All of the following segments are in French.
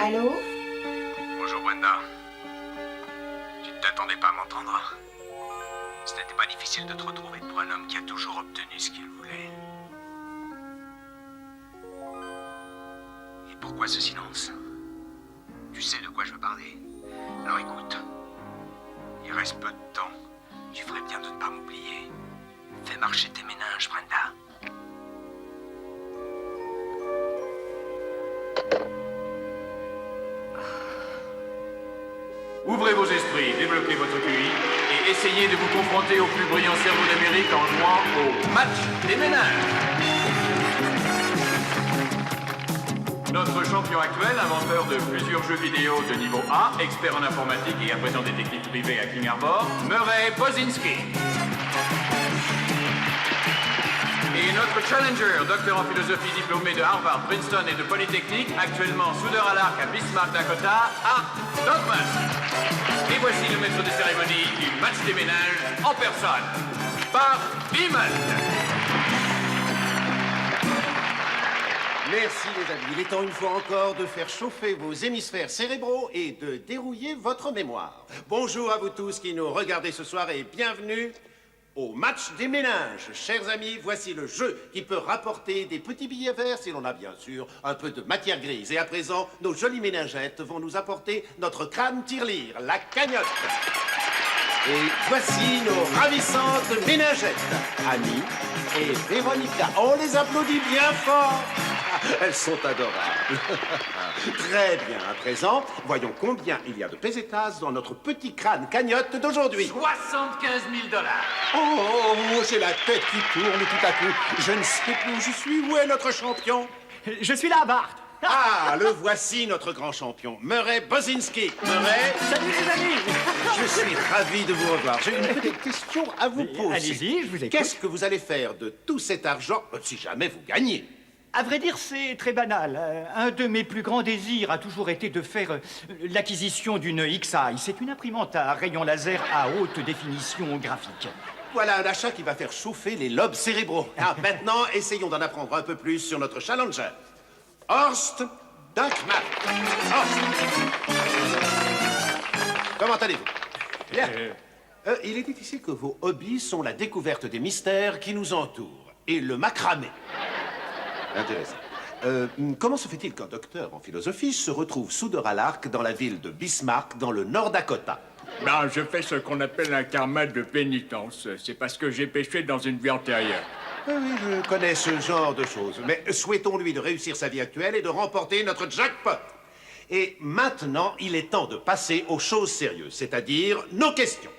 Allô? Bonjour Brenda. Tu ne t'attendais pas à m'entendre. Ce n'était pas difficile de te retrouver pour un homme qui a toujours obtenu ce qu'il voulait. Et pourquoi ce silence? Tu sais de quoi je veux parler. Alors écoute. Il reste peu de temps. Tu ferais bien de ne pas m'oublier. Fais marcher tes méninges, Brenda. Ouvrez vos esprits, développez votre QI et essayez de vous confronter au plus brillant cerveau d'Amérique en jouant au match des ménages. Notre champion actuel, inventeur de plusieurs jeux vidéo de niveau A, expert en informatique et à présent détective privé à King Arbor, Murray Bozinski. Et notre challenger, docteur en philosophie diplômé de Harvard, Princeton et de Polytechnique, actuellement soudeur à l'arc à Bismarck, Dakota, Art Dogman. Et voici le maître de cérémonie du match des ménages en personne, par Beeman. Merci les amis, il est temps une fois encore de faire chauffer vos hémisphères cérébraux et de dérouiller votre mémoire. Bonjour à vous tous qui nous regardez ce soir et bienvenue au match des ménages. Chers amis, voici le jeu qui peut rapporter des petits billets verts si l'on a bien sûr un peu de matière grise. Et à présent, nos jolies ménagettes vont nous apporter notre crâne tirelire, la cagnotte. Et voici nos ravissantes ménagettes, Annie et Véronica. On les applaudit bien fort. Elles sont adorables. Très bien, à présent, voyons combien il y a de pesetas dans notre petit crâne cagnotte d'aujourd'hui. 75 000 $. Oh, j'ai la tête qui tourne tout à coup. Je ne sais plus où je suis. Où est notre champion? Je suis là, Bart. Ah, le voici, notre grand champion, Murray Bozinski. Murray, Salut les amis. je suis ravi de vous revoir. J'ai une petite question à vous poser. Allez-y, je vous écoute. Qu'est-ce que vous allez faire de tout cet argent si jamais vous gagnez? À vrai dire, c'est très banal. Un de mes plus grands désirs a toujours été de faire l'acquisition d'une XI. C'est une imprimante à rayon laser à haute définition graphique. Voilà un achat qui va faire chauffer les lobes cérébraux. Ah, maintenant, essayons d'en apprendre un peu plus sur notre challenger. Horst Dunkman. Horst. Comment allez-vous? Bien. Il est difficile que vos hobbies sont la découverte des mystères qui nous entourent et le macramé. Intéressant. Comment se fait-il qu'un docteur en philosophie se retrouve soudeur à l'arc dans la ville de Bismarck, dans le Nord Dakota? Ben, je fais ce qu'on appelle un karma de pénitence. C'est parce que j'ai péché dans une vie antérieure. Ah oui, je connais ce genre de choses. Mais souhaitons-lui de réussir sa vie actuelle et de remporter notre jackpot. Et maintenant, il est temps de passer aux choses sérieuses, c'est-à-dire nos questions.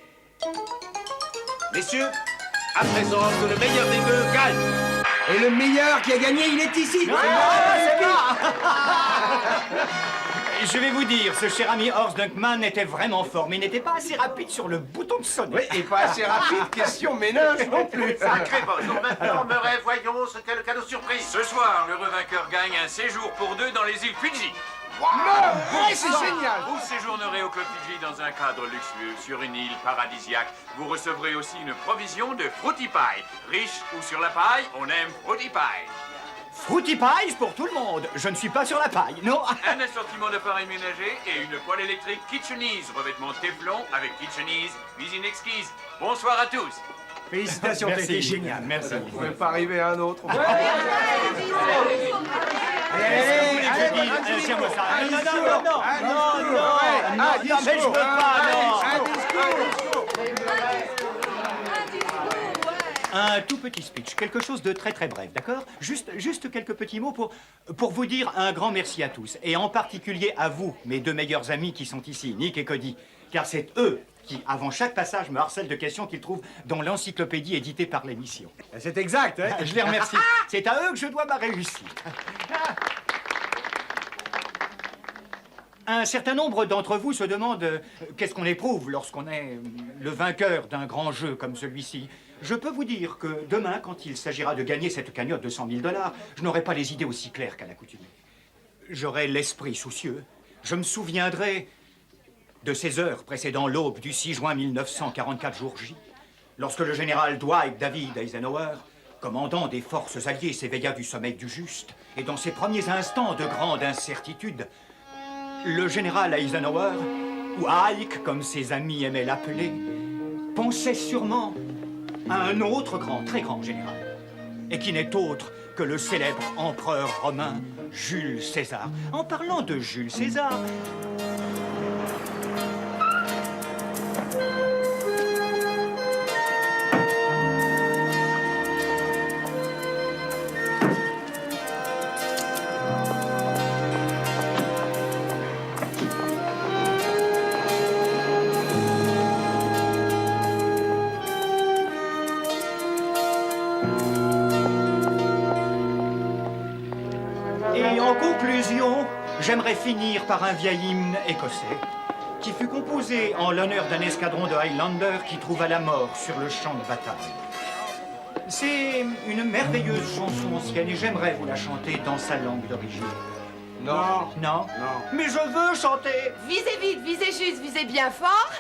Messieurs, à présent que le meilleur des deux gagne. Et le meilleur qui a gagné, il est ici. Je vais vous dire, ce cher ami Horst Dunkman était vraiment fort, mais il n'était pas assez rapide sur le bouton de sonner. Oui, et pas assez rapide, question ménage non plus. Sacré bonjour. Maintenant, Murray, voyons ce qu'est le cadeau surprise. Ce soir, le vainqueur gagne un séjour pour 2 dans les îles Fidji. Ouais, c'est génial. Vous séjournerez au Club Fidji dans un cadre luxueux, sur une île paradisiaque. Vous recevrez aussi une provision de Fruity Pie. Riche ou sur la paille, on aime Fruity Pie. Fruity Pies pour tout le monde. Je ne suis pas sur la paille, non. Un assortiment d'appareils ménagers et une poêle électrique KitchenEase, revêtement Teflon avec KitchenEase, cuisine exquise. Bonsoir à tous. Félicitations, t'as été Merci, génial. merci. Ça ne pouvait pas arriver à un autre. Allez, tiens-moi ça. Non, mais je veux pas, Un tout petit speech, quelque chose de très très bref, d'accord? Juste quelques petits mots pour vous dire un grand merci à tous, et en particulier à vous, mes 2 meilleurs amis qui sont ici, Nick et Cody, car c'est eux qui, avant chaque passage, me harcèlent de questions qu'ils trouvent dans l'encyclopédie éditée par l'émission. C'est exact, hein? Je les remercie. C'est à eux que je dois ma réussite. Un certain nombre d'entre vous se demandent qu'est-ce qu'on éprouve lorsqu'on est le vainqueur d'un grand jeu comme celui-ci. Je peux vous dire que demain, quand il s'agira de gagner cette cagnotte de 100 000 $, je n'aurai pas les idées aussi claires qu'à l'accoutumée. J'aurai l'esprit soucieux. Je me souviendrai de ces heures précédant l'aube du 6 juin 1944 jour J, lorsque le général Dwight David Eisenhower, commandant des forces alliées, s'éveilla du sommeil du juste, et dans ses premiers instants de grande incertitude, le général Eisenhower, ou Ike, comme ses amis aimaient l'appeler, pensait sûrement à un autre grand, très grand général, et qui n'est autre que le célèbre empereur romain Jules César. En parlant de Jules César, et en conclusion, j'aimerais finir par un vieil hymne écossais qui fut composé en l'honneur d'un escadron de Highlanders qui trouva la mort sur le champ de bataille. C'est une merveilleuse chanson ancienne et j'aimerais vous la chanter dans sa langue d'origine. Non. Non? Mais je veux chanter! Visez vite, visez juste, visez bien fort.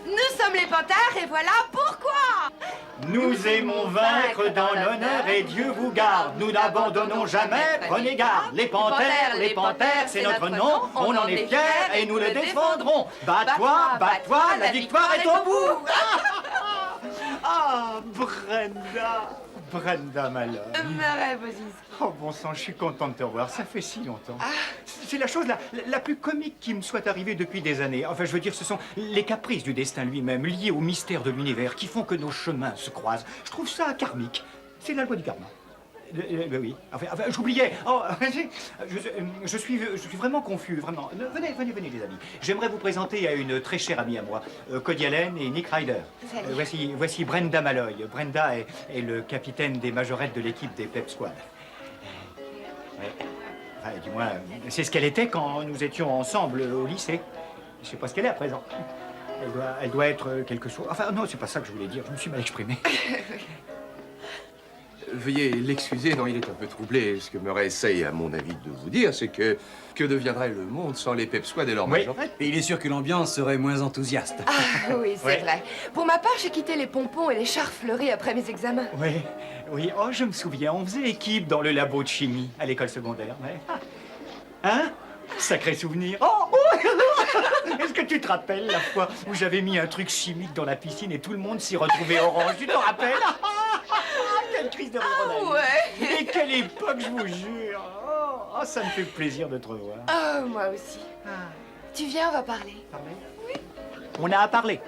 Nous sommes les panthères et voilà pourquoi. Nous aimons vaincre dans l'honneur et Dieu vous garde. Nous n'abandonnons jamais, prenez garde. Les panthères, c'est notre nom. On en est fiers et nous le défendrons. Bats-toi, la victoire est au bout. Ah, Brenda, ma love. Murray Boziski. Oh bon sang, je suis content de te revoir, ça fait si longtemps. C'est la chose la plus comique qui me soit arrivée depuis des années. Enfin, je veux dire, ce sont les caprices du destin lui-même, liés au mystère de l'univers, qui font que nos chemins se croisent. Je trouve ça karmique. C'est la loi du karma. Ben oui. Enfin, j'oubliais. Oh, je suis vraiment confus, vraiment. Venez, les amis. J'aimerais vous présenter à une très chère amie à moi, Cody Allen et Nick Ryder. Voici Brenda Malloy. Brenda est le capitaine des majorettes de l'équipe des Pep Squad. Ouais. Enfin, du moins, c'est ce qu'elle était quand nous étions ensemble au lycée. Je sais pas ce qu'elle est à présent. Elle doit être quelque chose. Enfin, non, c'est pas ça que je voulais dire. Je me suis mal exprimé. Veuillez l'excuser, non, il est un peu troublé. Ce que Murray essaye, à mon avis, de vous dire, c'est que deviendrait le monde sans les Pep Squad et leurs majorettes? Et il est sûr que l'ambiance serait moins enthousiaste. Ah oui, c'est vrai. Pour ma part, j'ai quitté les pompons et les chars fleuris après mes examens. Oui, oh, je me souviens, on faisait équipe dans le labo de chimie à l'école secondaire. Ouais. Hein? Sacré souvenir. Oh! Est-ce que tu te rappelles la fois où j'avais mis un truc chimique dans la piscine et tout le monde s'y retrouvait orange? Tu te rappelles? Quel une crise de rire. Ah ouais. Et quelle époque, je vous jure. Oh, ça me fait plaisir de te revoir. Oh, moi aussi. Tu viens, on va parler. Parler? Oui. On a à parler.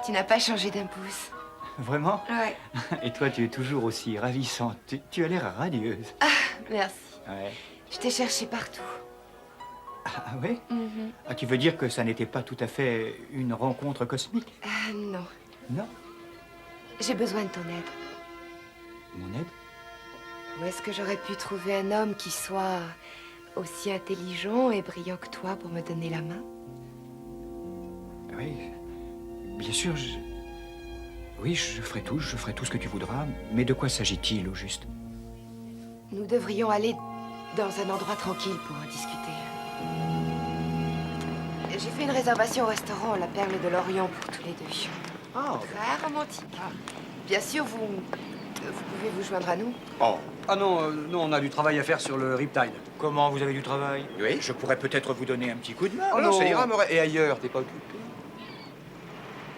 Tu n'as pas changé d'un pouce. Vraiment? Ouais. Et toi, tu es toujours aussi ravissante. Tu as l'air radieuse. Ah, merci. Ouais. Je t'ai cherché partout. Ah oui? Mhm. Ah, tu veux dire que ça n'était pas tout à fait une rencontre cosmique? Ah, non. Non. J'ai besoin de ton aide. Mon aide? Où est-ce que j'aurais pu trouver un homme qui soit aussi intelligent et brillant que toi pour me donner la main? Oui. Bien sûr, oui, je ferai tout ce que tu voudras. Mais de quoi s'agit-il, au juste? Nous devrions aller dans un endroit tranquille pour en discuter. J'ai fait une réservation au restaurant La Perle de l'Orient pour tous les deux. Ah, Très romantique. Bien sûr, vous pouvez vous joindre à nous. Oh, Ah non, non, on a du travail à faire sur le Riptide. comment vous avez du travail? Oui. Je pourrais peut-être vous donner un petit coup de main. Oh non, ça ira, Murray. Et ailleurs, t'es pas occupé?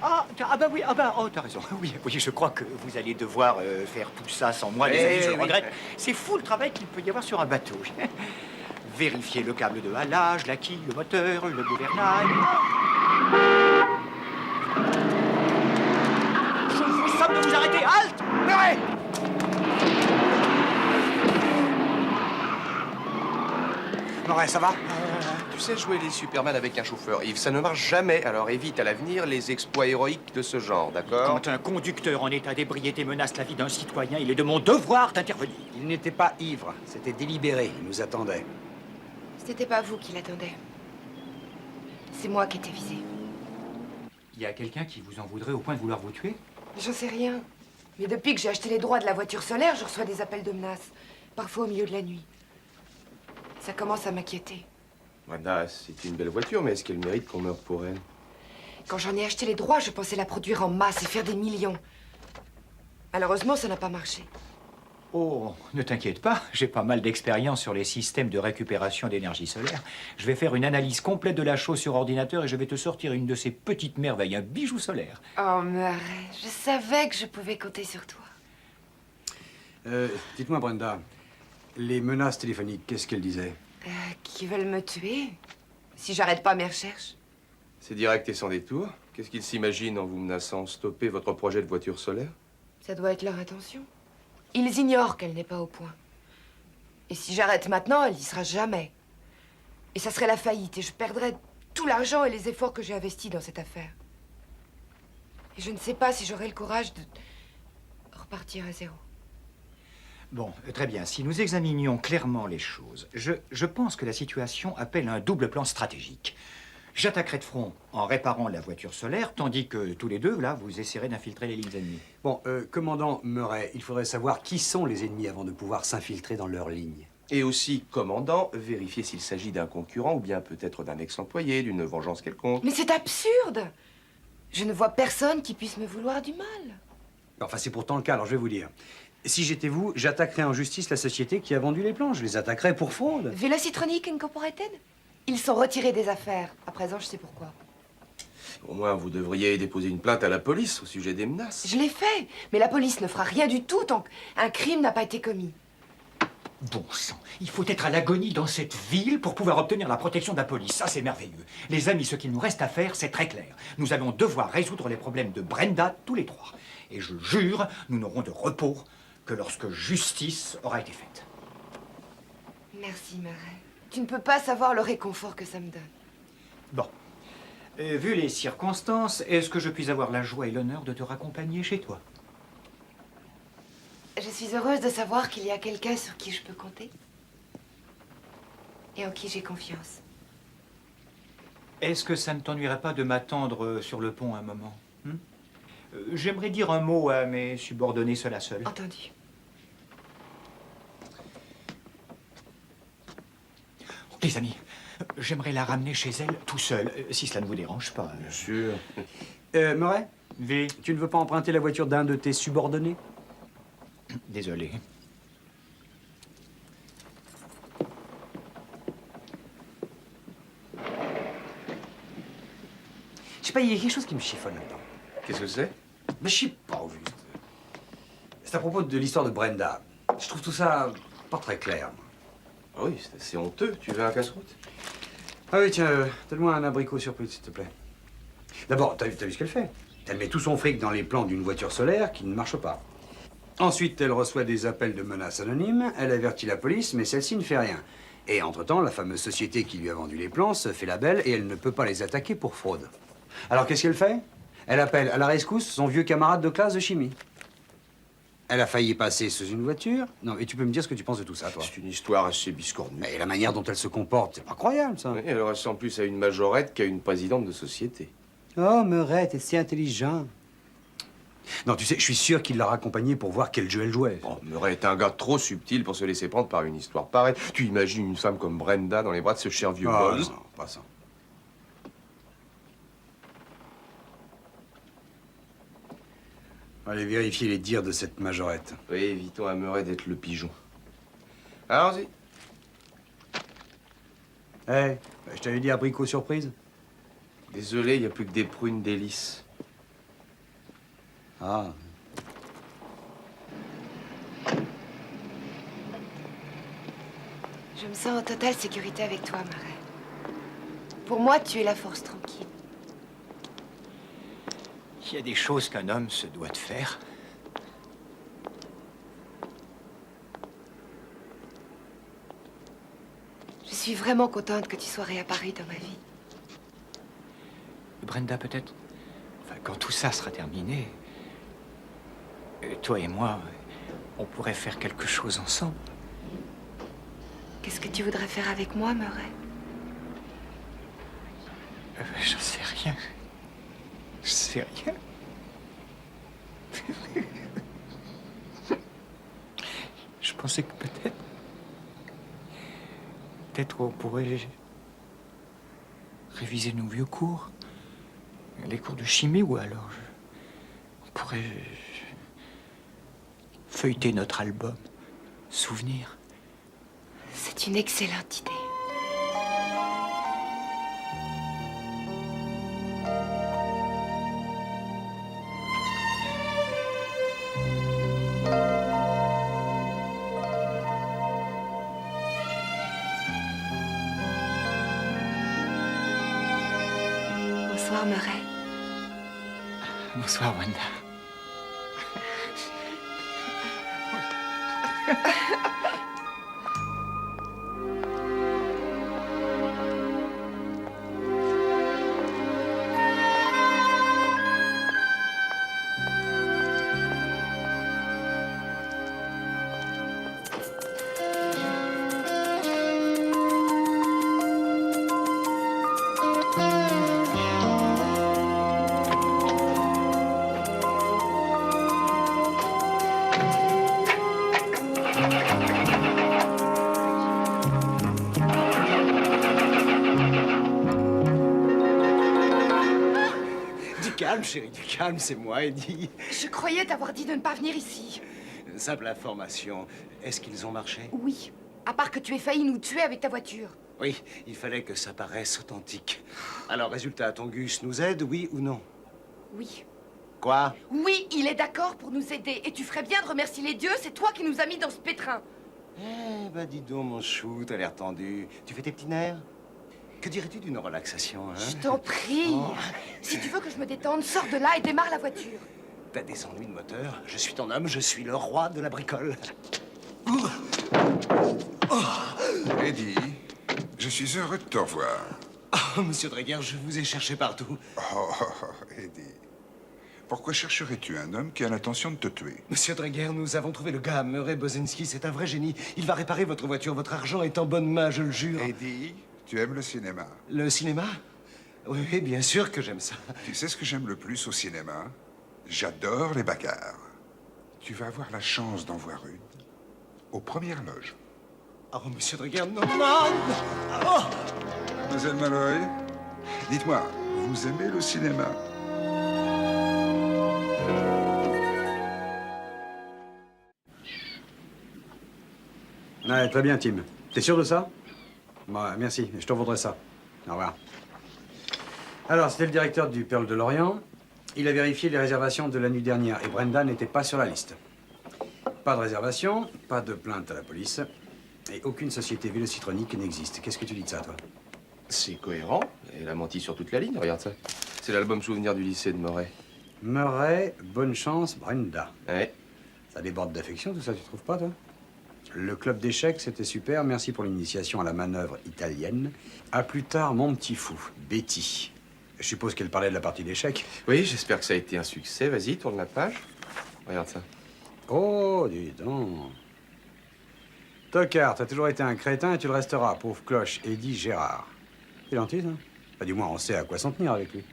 Ah bah oui, oh, t'as raison. Oui, je crois que vous allez devoir faire tout ça sans moi, les Eh amis, je le oui. regrette. C'est fou le travail qu'il peut y avoir sur un bateau. Vérifier le câble de halage, la quille, le moteur, le gouvernail. Je vous somme de vous arrêter. Halte! Murray! Murray, ça va? Tu sais jouer les Superman avec un chauffeur, Yves, ça ne marche jamais, alors évite à l'avenir les exploits héroïques de ce genre, d'accord? Quand un conducteur en état d'ébriété menace la vie d'un citoyen, il est de mon devoir d'intervenir. Il n'était pas ivre, c'était délibéré, il nous attendait. Ce n'était pas vous qui l'attendait. C'est moi qui étais visée. Il y a quelqu'un qui vous en voudrait au point de vouloir vous tuer? J'en sais rien. Mais depuis que j'ai acheté les droits de la voiture solaire, je reçois des appels de menaces. Parfois au milieu de la nuit. Ça commence à m'inquiéter. Brenda, c'est une belle voiture, mais est-ce qu'elle mérite qu'on meure pour elle? Quand j'en ai acheté les droits, je pensais la produire en masse et faire des millions. Malheureusement, ça n'a pas marché. Oh, ne t'inquiète pas, j'ai pas mal d'expérience sur les systèmes de récupération d'énergie solaire. Je vais faire une analyse complète de la chose sur ordinateur et je vais te sortir une de ces petites merveilles, un bijou solaire. Oh, Murray, je savais que je pouvais compter sur toi. Dites-moi, Brenda, les menaces téléphoniques, qu'est-ce qu'elles disaient? Qui veulent me tuer si j'arrête pas mes recherches. C'est direct et sans détour. Qu'est-ce qu'ils s'imaginent en vous menaçant stopper votre projet de voiture solaire? Ça doit être leur intention. Ils ignorent qu'elle n'est pas au point. Et si j'arrête maintenant, elle y sera jamais. Et ça serait la faillite et je perdrais tout l'argent et les efforts que j'ai investis dans cette affaire. Et je ne sais pas si j'aurai le courage de repartir à zéro. Bon, très bien. Si nous examinions clairement les choses, je pense que la situation appelle un double plan stratégique. J'attaquerai de front en réparant la voiture solaire, tandis que tous les deux, là, vous essaierez d'infiltrer les lignes ennemies. Bon, commandant Murray, il faudrait savoir qui sont les ennemis avant de pouvoir s'infiltrer dans leurs lignes. Et aussi, commandant, vérifier s'il s'agit d'un concurrent ou bien peut-être d'un ex-employé, d'une vengeance quelconque. Mais c'est absurde! Je ne vois personne qui puisse me vouloir du mal. Enfin, c'est pourtant le cas, alors je vais vous dire. Si j'étais vous, j'attaquerais en justice la société qui a vendu les plans. Je les attaquerais pour fraude. Velocitronic Incorporated? Ils sont retirés des affaires. À présent, je sais pourquoi. Au moins, vous devriez déposer une plainte à la police au sujet des menaces. Je l'ai fait, mais la police ne fera rien du tout tant qu'un crime n'a pas été commis. Bon sang, il faut être à l'agonie dans cette ville pour pouvoir obtenir la protection de la police. Ça, c'est merveilleux. Les amis, ce qu'il nous reste à faire, c'est très clair. Nous allons devoir résoudre les problèmes de Brenda tous les trois. Et je jure, nous n'aurons de repos que lorsque justice aura été faite. Merci, Murray. Tu ne peux pas savoir le réconfort que ça me donne. Bon. Vu les circonstances, est-ce que je puis avoir la joie et l'honneur de te raccompagner chez toi? Je suis heureuse de savoir qu'il y a quelqu'un sur qui je peux compter. Et en qui j'ai confiance. Est-ce que ça ne t'ennuierait pas de m'attendre sur le pont un moment? J'aimerais dire un mot à mes subordonnés seul à seul. Entendu. Les amis, j'aimerais la ramener chez elle tout seul, si cela ne vous dérange pas. Bien sûr. Murray, V. tu ne veux pas emprunter la voiture d'un de tes subordonnés? Désolé. pas, il y a quelque chose qui me chiffonne là-dedans. Qu'est-ce que c'est? Mais je sais pas, au juste. C'est à propos de l'histoire de Brenda. Je trouve tout ça pas très clair. Ah oui, c'est assez honteux. Tu veux un casse-route? Ah oui, tiens, donne-moi un abricot surprise, s'il te plaît. D'abord, t'as vu ce qu'elle fait? Elle met tout son fric dans les plans d'une voiture solaire qui ne marche pas. Ensuite, elle reçoit des appels de menaces anonymes, elle avertit la police, mais celle-ci ne fait rien. Et entre-temps, la fameuse société qui lui a vendu les plans se fait la belle et elle ne peut pas les attaquer pour fraude. Alors qu'est-ce qu'elle fait? Elle appelle à la rescousse son vieux camarade de classe de chimie. Elle a failli passer sous une voiture. Non, et tu peux me dire ce que tu penses de tout ça, toi? C'est une histoire assez biscornue. Mais la manière dont elle se comporte, c'est pas croyable, ça. Oui, elle ressemble plus à une majorette qu'à une présidente de société. Oh, Murray, t'es si intelligent. Non, tu sais, je suis sûr qu'il l'a raccompagnée pour voir quel jeu elle jouait. Oh, Murray est un gars trop subtil pour se laisser prendre par une histoire pareille. Tu imagines une femme comme Brenda dans les bras de ce cher vieux Ah, Buzz? non, pas ça. Allez vérifier les dires de cette majorette. Oui, évitons à Murray d'être le pigeon. Allons-y. Hé, je t'avais dit abricot surprise. Désolé, il n'y a plus que des prunes délices. Ah. Je me sens en totale sécurité avec toi, Murray. Pour moi, tu es la force tranquille. Il y a des choses qu'un homme se doit de faire. Je suis vraiment contente que tu sois réapparu dans ma vie. Brenda, peut-être. Enfin, quand tout ça sera terminé, toi et moi, on pourrait faire quelque chose ensemble. Qu'est-ce que tu voudrais faire avec moi, Murray? J'en sais rien. Je sais rien. Je pensais que peut-être on pourrait réviser nos vieux cours, les cours de chimie, ou alors on pourrait feuilleter notre album, souvenir. C'est une excellente idée. Bonsoir, Murray. Bonsoir, Wanda. Calme, chérie, du calme, c'est moi, Eddie. Je croyais t'avoir dit de ne pas venir ici. Simple information. Est-ce qu'ils ont marché? Oui, à part que tu aies failli nous tuer avec ta voiture. Oui, il fallait que ça paraisse authentique. Alors, résultat, ton Gus nous aide, oui ou non? Oui. Quoi? Oui, il est d'accord pour nous aider. Et tu ferais bien de remercier les dieux, c'est toi qui nous as mis dans ce pétrin. Eh ben, dis donc, mon chou, t'as l'air tendu. Tu fais tes petits nerfs? Que dirais-tu d'une relaxation, hein? Je t'en prie. Oh. Si tu veux que je me détende, sors de là et démarre la voiture. T'as des ennuis de moteur? Je suis ton homme, je suis le roi de la bricole. Eddie, je suis heureux de te revoir. Oh, monsieur Dreger, je vous ai cherché partout. Oh, Eddie. Pourquoi chercherais-tu un homme qui a l'intention de te tuer? Monsieur Dreger, nous avons trouvé le gars, Murray Bozinski. C'est un vrai génie. Il va réparer votre voiture. Votre argent est en bonne main, je le jure. Eddie, tu aimes le cinéma? Le cinéma? Oui, bien sûr que j'aime ça. Tu sais ce que j'aime le plus au cinéma? J'adore les bagarres. Tu vas avoir la chance d'en voir une aux premières loges. Oh, monsieur Dreger, non, non! Oh! Mademoiselle Malloy, dites-moi, vous aimez le cinéma? Ouais, très bien, Tim. T'es sûr de ça? Bah, merci. Je te revaudrai ça. Au revoir. Alors, c'était le directeur du Pearl de Lorient. Il a vérifié les réservations de la nuit dernière et Brenda n'était pas sur la liste. Pas de réservation, pas de plainte à la police et aucune société vélocitronique n'existe. Qu'est-ce que tu dis de ça, toi? C'est cohérent. Elle a menti sur toute la ligne, regarde ça. C'est l'album souvenir du lycée de Murray. Murray, bonne chance, Brenda. Ouais. Ça déborde d'affection, tout ça, tu trouves pas, toi? Le club d'échecs, c'était super. Merci pour l'initiation à la manœuvre italienne. À plus tard, mon petit fou, Betty. Je suppose qu'elle parlait de la partie d'échecs. Oui, j'espère que ça a été un succès. Vas-y, tourne la page. Regarde ça. Oh, dis donc. Tocard, t'as toujours été un crétin et tu le resteras, pauvre cloche, Eddie Gérard. C'est gentil, ça? Bah, du moins, on sait à quoi s'en tenir avec lui.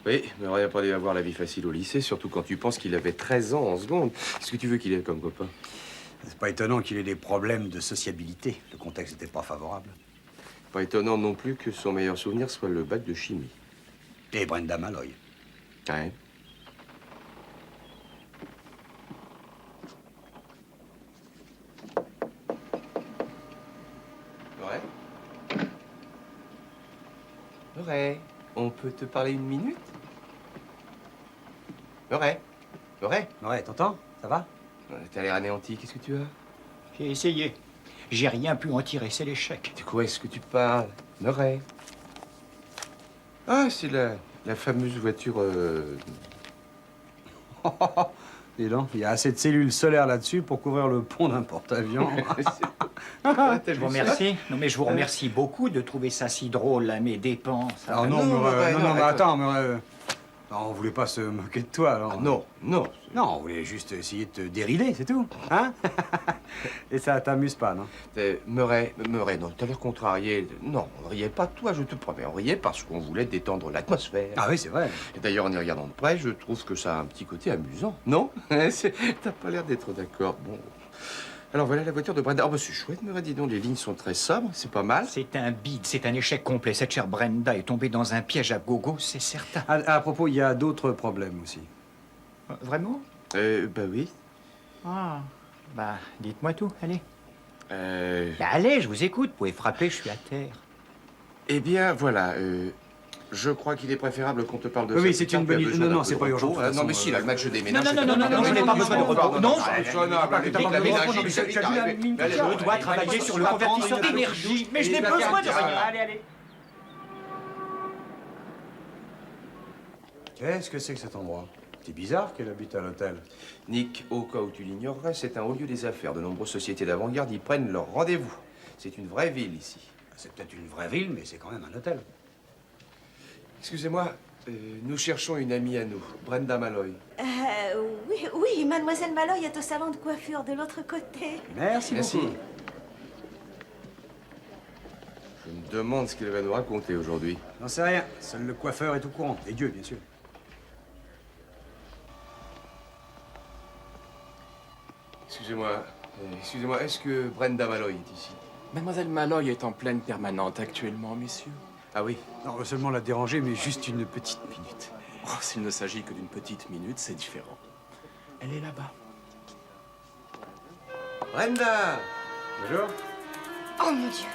Oui, Murray n'a pas dû avoir la vie facile au lycée, surtout quand tu penses qu'il avait 13 ans en seconde. Qu'est-ce que tu veux qu'il ait comme copain? C'est pas étonnant qu'il ait des problèmes de sociabilité. Le contexte n'était pas favorable. Pas étonnant non plus que son meilleur souvenir soit le bac de chimie. Et Brenda Malloy. Ouais. Murray? Murray, on peut te parler une minute? Murray? Murray? Ouais, t'entends? Ça va? T'as l'air anéanti, qu'est-ce que tu as? J'ai essayé. J'ai rien pu en tirer, c'est l'échec. De quoi est-ce que tu parles? Murray? Ah, c'est la fameuse voiture... Dis donc, il y a assez de cellules solaires là-dessus pour couvrir le pont d'un porte-avions. Je vous remercie. Non, mais je vous remercie beaucoup de trouver ça si drôle à mes dépenses. Alors non, mais attends, mais... Non, on voulait pas se moquer de toi, alors. Ah, non, non. Non, on voulait juste essayer de te dérider, c'est tout. Hein? Et ça t'amuse pas, non? Murray, non, t'as l'air contrarié. Non, on riait pas de toi, je te promets. On riait parce qu'on voulait détendre l'atmosphère. Ah oui, c'est vrai. Et d'ailleurs, en y regardant de près, je trouve que ça a un petit côté amusant. Non? T'as pas l'air d'être d'accord. Bon. Alors voilà la voiture de Brenda. Oh, bah c'est chouette, Murray, dis donc, les lignes sont très sobres, c'est pas mal. C'est un bide, c'est un échec complet. Cette chère Brenda est tombée dans un piège à gogo, c'est certain. À propos, il y a d'autres problèmes aussi. Vraiment? Bah oui. Ah, bah, dites-moi tout, allez. Bah, allez, je vous écoute, vous pouvez frapper, je suis à terre. Eh bien, voilà, je crois qu'il est préférable qu'on te parle de ça. Oui, c'est une bonne idée. Non, c'est pas urgent. Non, mais si, là, le match de ménage... Non, je n'ai pas besoin de repos. Non, je dois travailler sur le convertisseur d'énergie, mais je n'ai besoin de rien. Allez. Qu'est-ce que c'est que cet endroit? C'est bizarre qu'elle habite à l'hôtel. Nick, au cas où tu l'ignorerais, c'est un haut lieu des affaires. De nombreuses sociétés d'avant-garde y prennent leur rendez-vous. C'est une vraie ville, ici. C'est peut-être une vraie ville, mais c'est quand même un hôtel. Excusez-moi, nous cherchons une amie à nous, Brenda Malloy. Oui, mademoiselle Malloy est au salon de coiffure de l'autre côté. Merci beaucoup. Je me demande ce qu'elle va nous raconter aujourd'hui. J'en sais rien. Seul le coiffeur est au courant. Et Dieu, bien sûr. Excusez-moi, est-ce que Brenda Malloy est ici? Mademoiselle Malloy est en pleine permanente actuellement, messieurs. Ah oui? Non, seulement la déranger, mais juste une petite minute. Oh, s'il ne s'agit que d'une petite minute, c'est différent. Elle est là-bas. Brenda! Bonjour. Oh mon Dieu!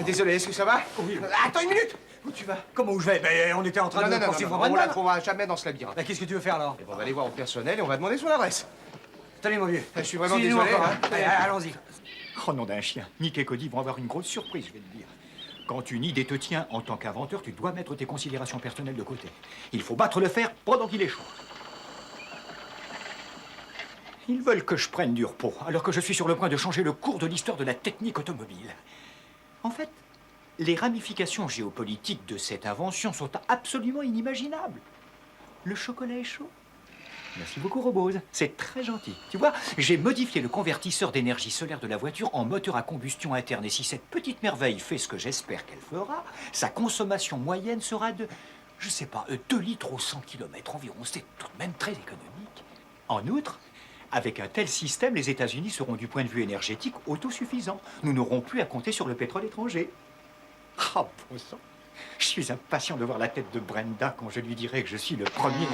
Désolé, est-ce que ça va? Oui. Attends une minute! Où tu vas? Comment où je vais? Ben, on était en train de poursuivre on Brenda. la trouvera jamais dans ce labyrinthe. Ben, qu'est-ce que tu veux faire, alors? On va aller voir au personnel et on va demander son adresse. Tenez, mon vieux. Je suis vraiment Suivez-nous désolé. encore, hein. Allons-y. Oh, nom d'un chien. Nick et Cody vont avoir une grosse surprise, je vais te dire. Quand une idée te tient en tant qu'inventeur, tu dois mettre tes considérations personnelles de côté. Il faut battre le fer pendant qu'il est chaud. Ils veulent que je prenne du repos, alors que je suis sur le point de changer le cours de l'histoire de la technique automobile. En fait, les ramifications géopolitiques de cette invention sont absolument inimaginables. Le chocolat est chaud. Merci beaucoup, Robose. C'est très gentil. Tu vois, j'ai modifié le convertisseur d'énergie solaire de la voiture en moteur à combustion interne. Et si cette petite merveille fait ce que j'espère qu'elle fera, sa consommation moyenne sera de je sais pas, 2 litres au 100 km environ. C'est tout de même très économique. En outre, avec un tel système, les États-Unis seront du point de vue énergétique autosuffisants. Nous n'aurons plus à compter sur le pétrole étranger. Ah, bon sang. Je suis impatient de voir la tête de Brenda quand je lui dirai que je suis le premier.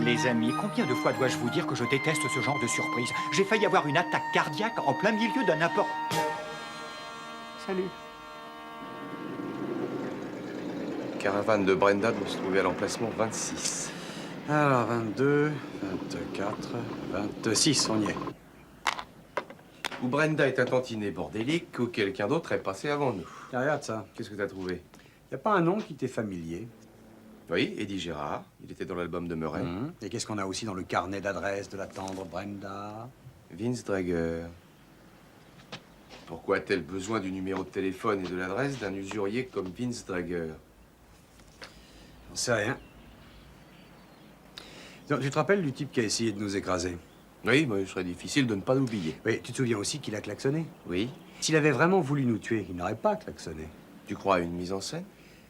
Les amis, combien de fois dois-je vous dire que je déteste ce genre de surprise? J'ai failli avoir une attaque cardiaque en plein milieu d'un apport. Salut. Caravane de Brenda doit se trouver à l'emplacement 26. Alors, 22, 24, 26, on y est. Ou Brenda est un tantinet bordélique, ou quelqu'un d'autre est passé avant nous. Ah, regarde ça. Qu'est-ce que t'as trouvé? Y a pas un nom qui t'est familier? Oui, Eddie Gérard. Il était dans l'album de Murray. Et qu'est-ce qu'on a aussi dans le carnet d'adresse de la tendre Brenda? Vince Drager. Pourquoi a-t-elle besoin du numéro de téléphone et de l'adresse d'un usurier comme Vince Drager? J'en sais rien. Donc, tu te rappelles du type qui a essayé de nous écraser? Oui, mais il serait difficile de ne pas l'oublier. Oui, tu te souviens aussi qu'il a klaxonné? Oui. S'il avait vraiment voulu nous tuer, il n'aurait pas klaxonné. Tu crois à une mise en scène?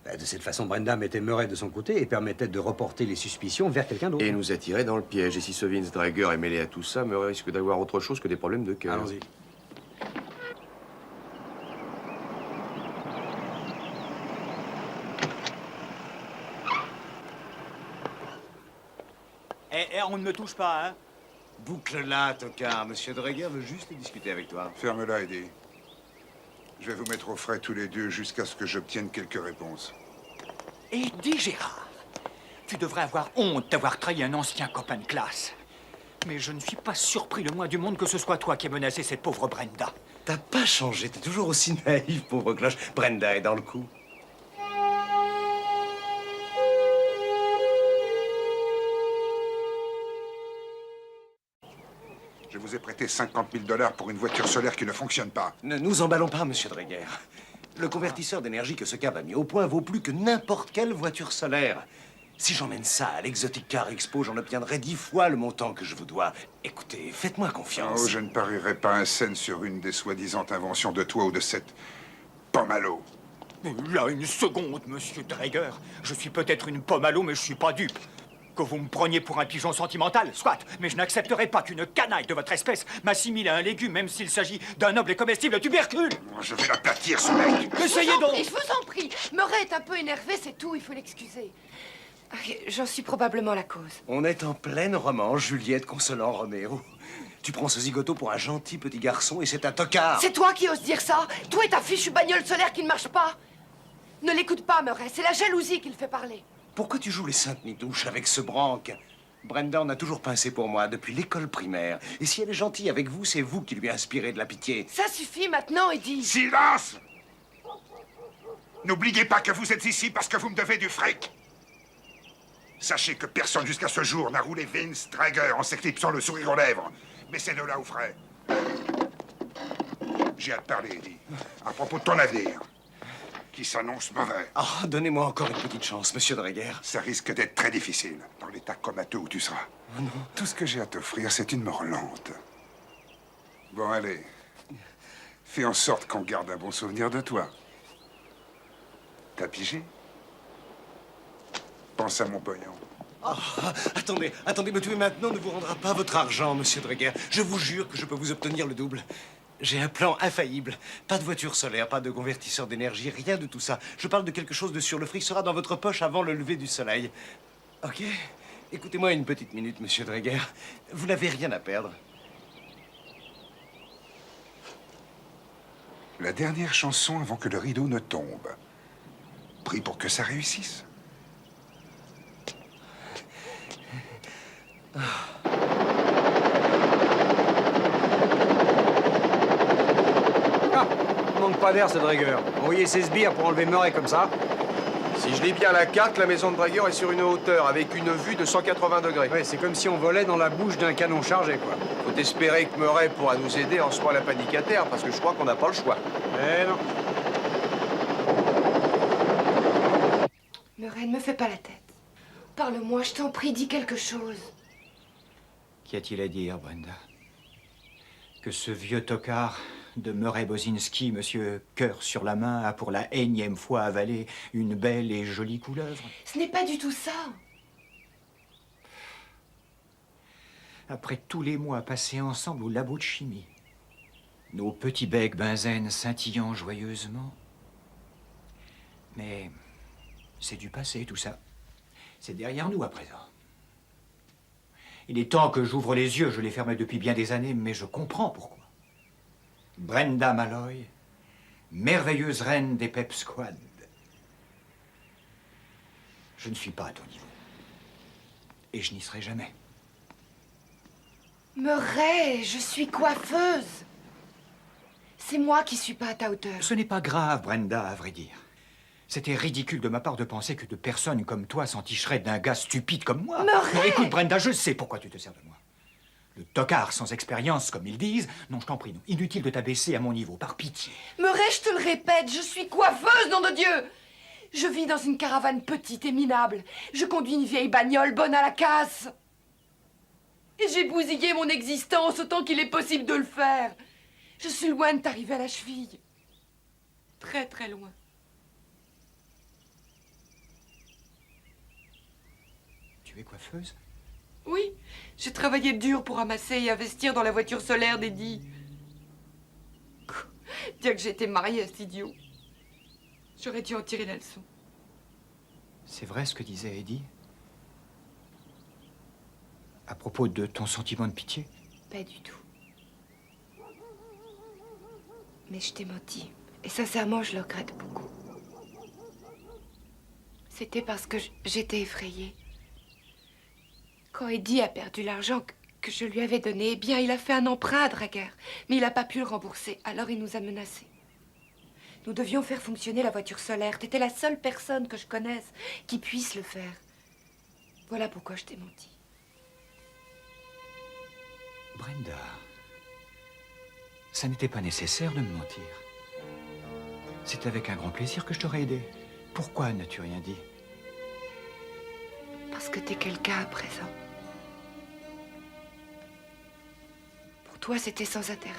De cette façon, Brenda mettait Murray de son côté et permettait de reporter les suspicions vers quelqu'un d'autre. Et nous attirer dans le piège. Et si ce Vince Drager est mêlé à tout ça, Murray risque d'avoir autre chose que des problèmes de cœur. Allons-y. On ne me touche pas, hein? Boucle-la, tocard. Monsieur Drager veut juste discuter avec toi. Ferme-la, Eddie. Je vais vous mettre au frais tous les deux jusqu'à ce que j'obtienne quelques réponses. Eddie Gérard, tu devrais avoir honte d'avoir trahi un ancien copain de classe. Mais je ne suis pas surpris le moins du monde que ce soit toi qui aies menacé cette pauvre Brenda. T'as pas changé, t'es toujours aussi naïf, pauvre cloche. Brenda est dans le coup. Je vous ai prêté 50 000 $ pour une voiture solaire qui ne fonctionne pas. Ne nous emballons pas, monsieur Drager. Le convertisseur d'énergie que ce cab a mis au point vaut plus que n'importe quelle voiture solaire. Si j'emmène ça à l'Exotic Car Expo, j'en obtiendrai 10 fois le montant que je vous dois. Écoutez, faites-moi confiance. Oh, je ne parierai pas un cent sur une des soi-disant inventions de toi ou de cette pomme à l'eau. Là, une seconde, monsieur Drager. Je suis peut-être une pomme à l'eau, mais je suis pas dupe. Que vous me preniez pour un pigeon sentimental, soit, mais je n'accepterai pas qu'une canaille de votre espèce m'assimile à un légume, même s'il s'agit d'un noble et comestible tubercule. Je vais l'aplatir, ce mec. Essayez donc. Je vous en prie. Murray est un peu énervé, c'est tout, il faut l'excuser. J'en suis probablement la cause. On est en pleine romance, Juliette consolant Roméo. Tu prends ce zigoto pour un gentil petit garçon et c'est un tocard. C'est toi qui oses dire ça? Toi et ta fichue bagnole solaire qui ne marche pas? Ne l'écoute pas, Murray, c'est la jalousie qui le fait parler. Pourquoi tu joues les saintes nitouches avec ce branque? Brenda en a toujours pincé pour moi depuis l'école primaire. Et si elle est gentille avec vous, c'est vous qui lui inspirez de la pitié. Ça suffit maintenant, Eddie. Silence! N'oubliez pas que vous êtes ici parce que vous me devez du fric. Sachez que personne jusqu'à ce jour n'a roulé Vince Drager en s'éclipsant le sourire aux lèvres. Mais c'est de là au frais. J'ai à te parler, Eddie, à propos de ton avenir, qui s'annonce mauvais. Ah, donnez-moi encore une petite chance, monsieur Drager. Ça risque d'être très difficile, dans l'état comateux où tu seras. Oh non. Tout ce que j'ai à t'offrir, c'est une mort lente. Bon, allez. Fais en sorte qu'on garde un bon souvenir de toi. T'as pigé? Pense à mon pognon. Ah, attendez, me tuer maintenant ne vous rendra pas votre argent, monsieur Drager. Je vous jure que je peux vous obtenir le double. J'ai un plan infaillible. Pas de voiture solaire, pas de convertisseur d'énergie, rien de tout ça. Je parle de quelque chose de sûr. Le fric sera dans votre poche avant le lever du soleil. Ok? Écoutez-moi une petite minute, monsieur Drager. Vous n'avez rien à perdre. La dernière chanson avant que le rideau ne tombe. Prie pour que ça réussisse. Manque pas d'air, ce Drager. Envoyer ses sbires pour enlever Murray comme ça. Si je lis bien la carte, la maison de Drager est sur une hauteur avec une vue de 180 degrés. Ouais, c'est comme si on volait dans la bouche d'un canon chargé, quoi. Faut espérer que Murray pourra nous aider en soit la panique à terre, parce que je crois qu'on n'a pas le choix. Eh non. Murray, ne me fais pas la tête. Parle-moi, je t'en prie, dis quelque chose. Qu'y a-t-il à dire, Brenda? Que ce vieux tocard de Murray Bosinski, monsieur Cœur sur la main, a pour la énième fois avalé une belle et jolie couleuvre. Ce n'est pas du tout ça. Après tous les mois passés ensemble au labo de chimie, nos petits becs benzène scintillant joyeusement. Mais c'est du passé, tout ça. C'est derrière nous à présent. Il est temps que j'ouvre les yeux, je les fermais depuis bien des années, mais je comprends pourquoi. Brenda Malloy, merveilleuse reine des Pep Squad. Je ne suis pas à ton niveau. Et je n'y serai jamais. Murray, je suis coiffeuse. C'est moi qui suis pas à ta hauteur. Ce n'est pas grave, Brenda, à vrai dire. C'était ridicule de ma part de penser que de personnes comme toi s'enticheraient d'un gars stupide comme moi. Murray! Écoute, Brenda, je sais pourquoi tu te sers de moi. Le tocard sans expérience, comme ils disent. Non, je t'en prie, non. Inutile de t'abaisser à mon niveau, par pitié. Murray, je te le répète, je suis coiffeuse, nom de Dieu! Je vis dans une caravane petite et minable. Je conduis une vieille bagnole bonne à la casse. Et j'ai bousillé mon existence autant qu'il est possible de le faire. Je suis loin de t'arriver à la cheville. Très, très loin. Tu es coiffeuse? Oui, j'ai travaillé dur pour amasser et investir dans la voiture solaire d'Eddie. Bien que j'étais mariée à cet idiot. J'aurais dû en tirer la leçon. C'est vrai ce que disait Eddie? À propos de ton sentiment de pitié? Pas du tout. Mais je t'ai menti. Et sincèrement, je le regrette beaucoup. C'était parce que j'étais effrayée. Quand Eddie a perdu l'argent que je lui avais donné, eh bien, il a fait un emprunt à Draguer. Mais il n'a pas pu le rembourser, alors il nous a menacés. Nous devions faire fonctionner la voiture solaire. T'étais la seule personne que je connaisse qui puisse le faire. Voilà pourquoi je t'ai menti. Brenda, ça n'était pas nécessaire de me mentir. C'est avec un grand plaisir que je t'aurais aidé. Pourquoi n'as-tu rien dit? Parce que t'es quelqu'un à présent. Pour toi, c'était sans intérêt.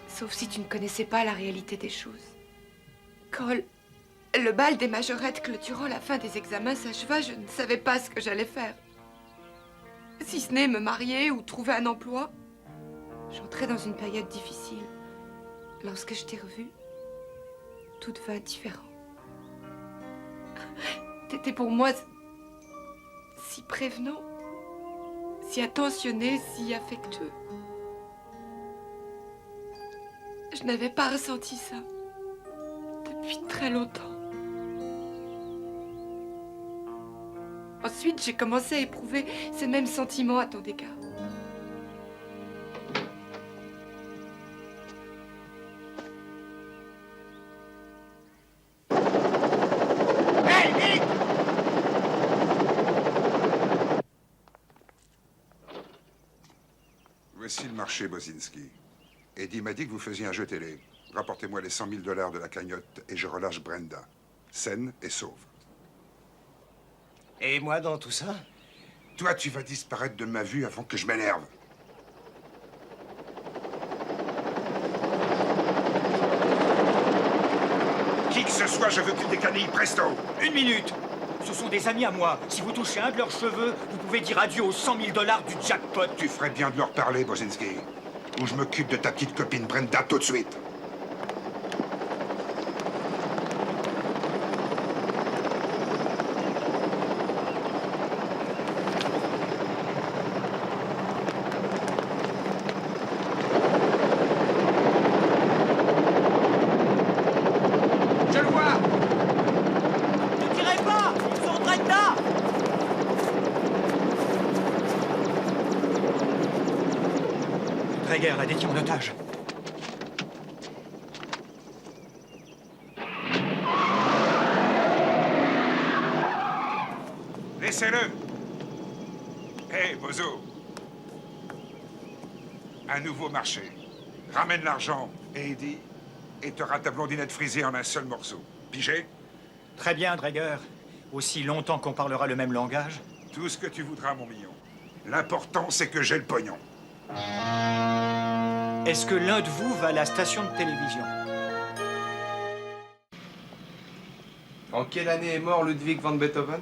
Sauf si tu ne connaissais pas la réalité des choses. Quand le bal des majorettes clôturant la fin des examens s'acheva, je ne savais pas ce que j'allais faire. Si ce n'est me marier ou trouver un emploi. J'entrais dans une période difficile. Lorsque je t'ai revue, tout devint différent. T'étais pour moi si prévenant, si attentionné, si affectueux. Je n'avais pas ressenti ça depuis très longtemps. Ensuite, j'ai commencé à éprouver ces mêmes sentiments à ton égard. Voici le marché, Bosinski. Eddie m'a dit que vous faisiez un jeu télé. Rapportez-moi les 100 000 $ de la cagnotte et je relâche Brenda. Saine et sauve. Et moi dans tout ça? Toi, tu vas disparaître de ma vue avant que je m'énerve. Qui que ce soit, je veux qu'il décanille presto. 1 minute! Ce sont des amis à moi. Si vous touchez un de leurs cheveux, vous pouvez dire adieu aux 100 000 $ du jackpot. Tu ferais bien de leur parler, Bosinski. Ou je m'occupe de ta petite copine Brenda tout de suite. Je le vois! Ne tirez pas! Sur Brenda! Draguer la détient en otage. Laissez-le. Hé, Bozo. Un nouveau marché. Ramène l'argent et Eddie, et t'auras ta blondinette frisée en un seul morceau. Pigé? Très bien, Draguer. Aussi longtemps qu'on parlera le même langage. Tout ce que tu voudras, mon mignon. L'important, c'est que j'ai le pognon. Est-ce que l'un de vous va à la station de télévision? En quelle année est mort Ludwig van Beethoven?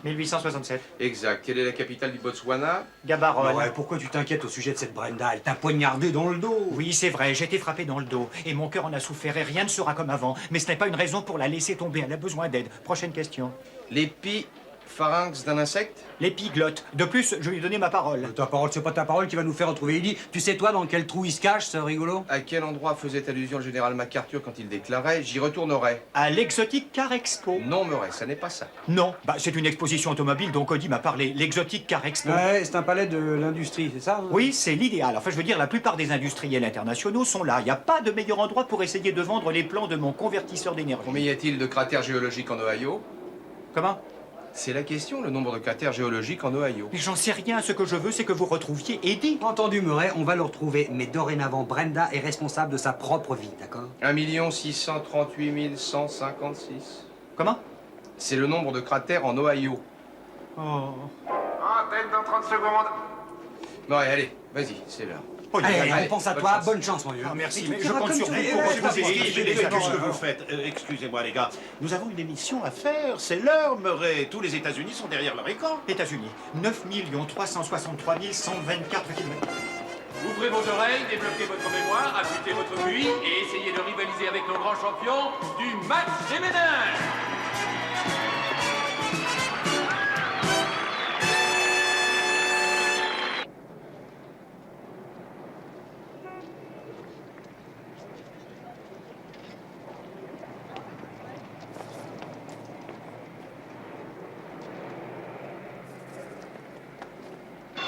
1867. Exact. Quelle est la capitale du Botswana? Gabarone. Ouais, pourquoi tu t'inquiètes au sujet de cette Brenda? Elle t'a poignardé dans le dos. Oui, c'est vrai, j'ai été frappé dans le dos. Et mon cœur en a souffert et rien ne sera comme avant. Mais ce n'est pas une raison pour la laisser tomber. Elle a besoin d'aide. Prochaine question. L'épipharynx d'un insecte? L'épiglotte. De plus, je lui ai donné ma parole. Ta parole, c'est pas ta parole qui va nous faire retrouver Eddie. Tu sais, toi, dans quel trou il se cache, ce rigolo? À quel endroit faisait allusion le général MacArthur quand il déclarait « J'y retournerai » À l'exotique Car Expo. Non, Murray, ça n'est pas ça. Non, bah c'est une exposition automobile dont Cody m'a parlé. L'exotique Car Expo. Ouais, c'est un palais de l'industrie, c'est ça? Oui, c'est l'idéal. Enfin, je veux dire, la plupart des industriels internationaux sont là. Il n'y a pas de meilleur endroit pour essayer de vendre les plans de mon convertisseur d'énergie. Combien y a-t-il de cratères géologiques en Ohio? Comment? C'est la question, le nombre de cratères géologiques en Ohio. Mais j'en sais rien. Ce que je veux, c'est que vous retrouviez Eddie. Entendu, Murray, on va le retrouver. Mais dorénavant, Brenda est responsable de sa propre vie, d'accord? 1 638 156. Comment? C'est le nombre de cratères en Ohio. Oh. Antenne dans 30 secondes. Bon, allez, vas-y, c'est l'heure. Oh, Allez, allez, on pense à bonne toi. chance. Bonne chance, mon vieux. Ah, merci, Mais mais tu je compte racontes sur vous sur pour les- vous aider. Qu'est-ce que vous faites? Excusez-moi, les gars. Nous avons une émission à faire. C'est l'heure, Murray. Tous les États-Unis sont derrière leur écran. États-Unis, 9 363 124 km. Ouvrez vos oreilles, développez votre mémoire, affûtez votre QI et essayez de rivaliser avec nos grands champions du match des ménages.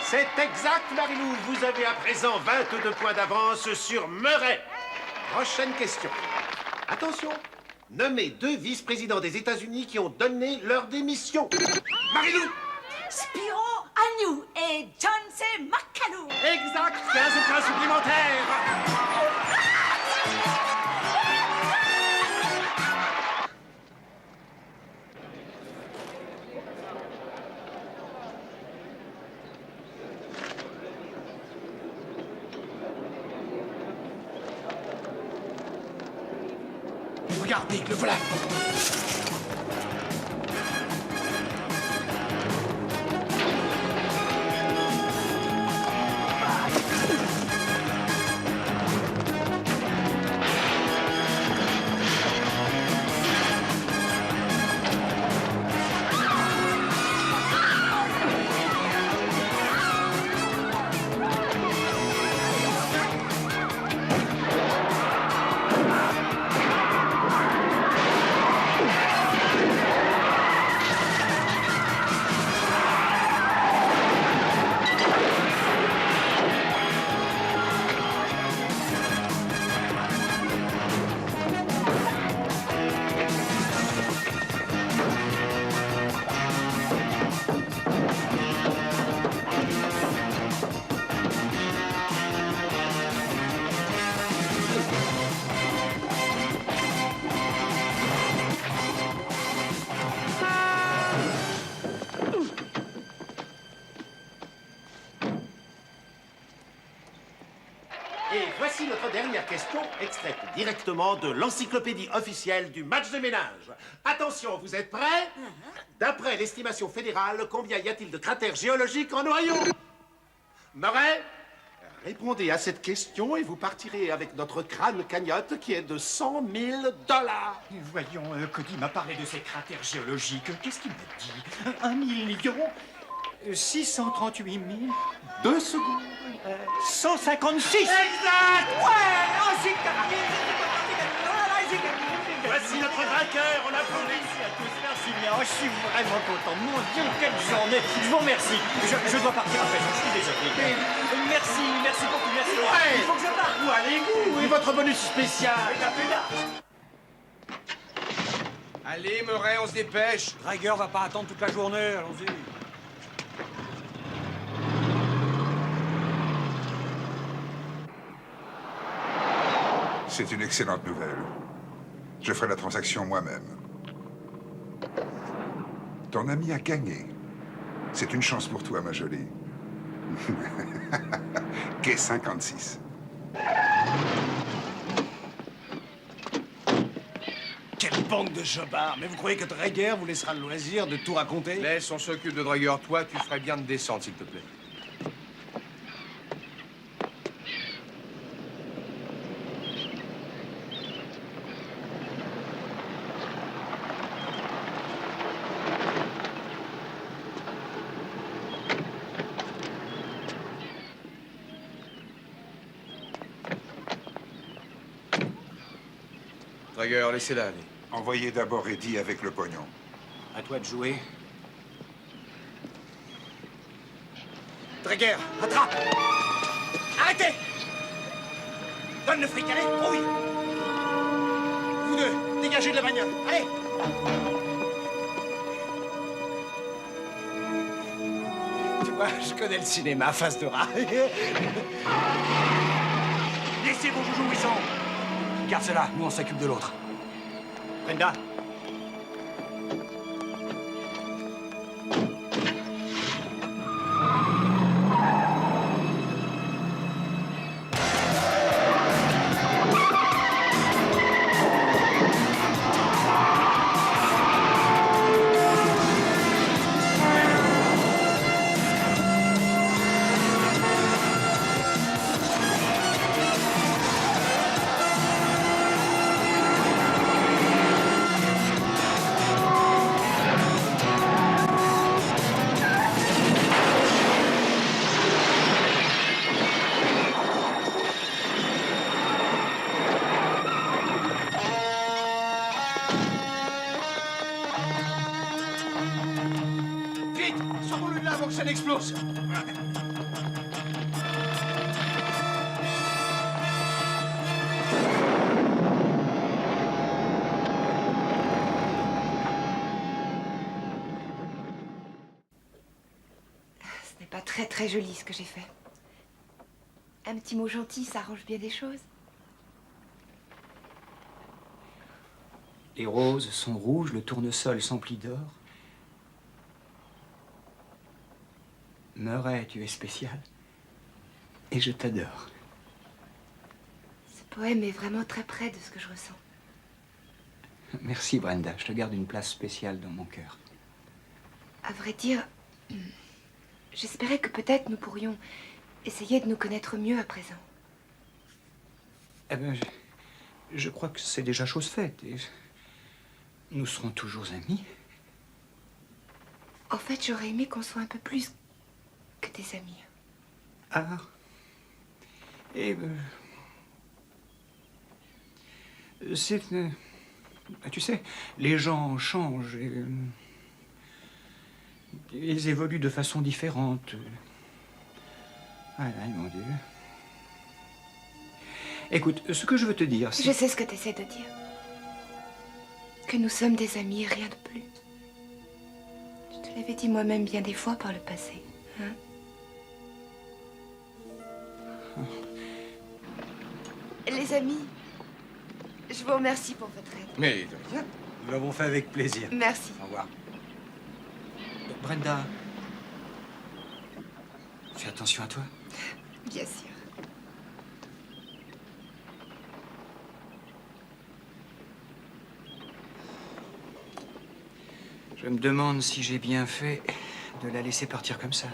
C'est exact, Marilou. Vous avez à présent 22 points d'avance sur Murray. Prochaine question. Attention. Nommez 2 vice-présidents des États-Unis qui ont donné leur démission. Marilou. Spiro Agnew et John C. McCallum. Exact. 15 points supplémentaires. Regardez, le voilà. Et voici notre dernière question, extraite directement de l'encyclopédie officielle du match de ménage. Attention, vous êtes prêts? D'après l'estimation fédérale, combien y a-t-il de cratères géologiques en Ohio? Murray, répondez à cette question et vous partirez avec notre crâne cagnotte qui est de 100 000 $. Voyons, Cody m'a parlé de ces cratères géologiques. Qu'est-ce qu'il m'a dit? 1 638 000 2 secondes. 156. Exact! Ouais, oh, j'ai gagné. Voici notre vainqueur, on applaudit. Merci à tous, merci bien. Oh, je suis vraiment content. Mon Dieu, quelle journée. Je vous remercie. Je dois partir après, je suis désolé. Merci beaucoup, merci. Ouais. Il faut que je parte. Où allez-vous? Et votre bonus spécial? Allez, Murray, on se dépêche. Drager va pas attendre toute la journée, allons-y. C'est une excellente nouvelle. Je ferai la transaction moi-même. Ton ami a gagné. C'est une chance pour toi, ma jolie. Quai 56. Quelle bande de jobards! Mais vous croyez que Draeger vous laissera le loisir de tout raconter? Laisse, on s'occupe de Draeger. Toi, tu ferais bien de descendre, s'il te plaît. Draeger, laissez-la aller. Envoyez d'abord Eddie avec le pognon. À toi de jouer. Draeger, attrape! Arrêtez! Donne le fric, allez, grouille! Vous deux, dégagez de la bagnole, allez! Tu vois, je connais le cinéma, face de rat. Laissez vos joujoux où ils sont. Garde cela, nous on s'occupe de l'autre. Brenda. Vite, sortons-le de là avant que ça n'explose. Ce n'est pas très joli ce que j'ai fait. Un petit mot gentil, ça arrange bien des choses. Les roses sont rouges, le tournesol s'emplit d'or. Murray, tu es spécial. Et je t'adore. Ce poème est vraiment très près de ce que je ressens. Merci, Brenda. Je te garde une place spéciale dans mon cœur. À vrai dire, j'espérais que peut-être nous pourrions essayer de nous connaître mieux à présent. Eh bien, je crois que c'est déjà chose faite. Et nous serons toujours amis. En fait, j'aurais aimé qu'on soit un peu plus que des amis. Ah. Et c'est... tu sais, les gens changent et ils évoluent de façon différente. Ah, mon Dieu. Écoute, ce que je veux te dire, c'est... Je sais ce que tu essaies de dire. Que nous sommes des amis et rien de plus. Je te l'avais dit moi-même bien des fois par le passé. Hein? Les amis, je vous remercie pour votre aide. Mais de rien. Nous l'avons fait avec plaisir. Merci. Au revoir. Brenda, fais attention à toi. Bien sûr. Je me demande si j'ai bien fait de la laisser partir comme ça.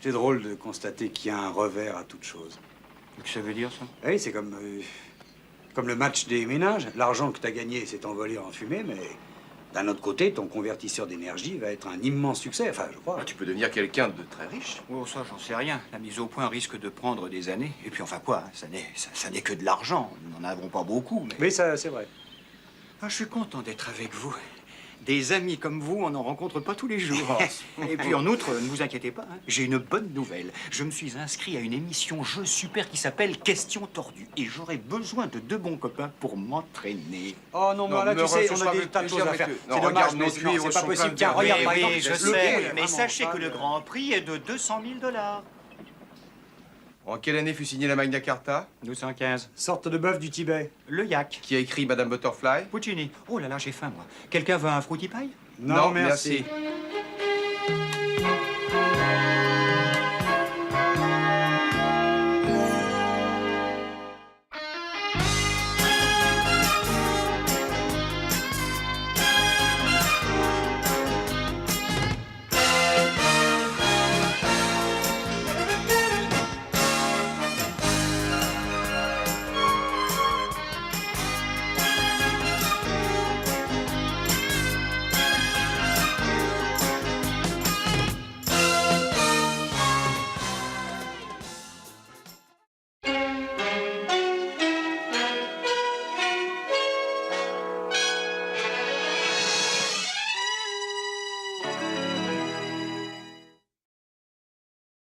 C'est drôle de constater qu'il y a un revers à toute chose. Qu'est-ce que ça veut dire, ça? Oui, c'est comme le match des ménages. L'argent que tu as gagné s'est envolé en fumée, mais d'un autre côté, ton convertisseur d'énergie va être un immense succès. Enfin, je crois. Tu peux devenir quelqu'un de très riche. Oh, ça, j'en sais rien. La mise au point risque de prendre des années. Et puis, enfin, quoi? Ça n'est que de l'argent. Nous n'en avons pas beaucoup, mais... Oui, ça, c'est vrai. Ah, je suis content d'être avec vous. Des amis comme vous, on n'en rencontre pas tous les jours. Et puis en outre, ne vous inquiétez pas, hein, j'ai une bonne nouvelle. Je me suis inscrit à une émission jeu super qui s'appelle Questions tordues. Et j'aurai besoin de deux bons copains pour m'entraîner. Oh non, mais là, tu sais, on a des tas de choses à faire. C'est dommage, mais c'est pas possible. Tiens, regarde, par exemple, je sais, mais sachez que le grand prix est de 200 000 $. En quelle année fut signée la Magna Carta? 1215. Sorte de bœuf du Tibet. Le yak. Qui a écrit Madame Butterfly? Puccini. Oh là là, j'ai faim, moi. Quelqu'un veut un fruity pie? Non, merci. Thank you.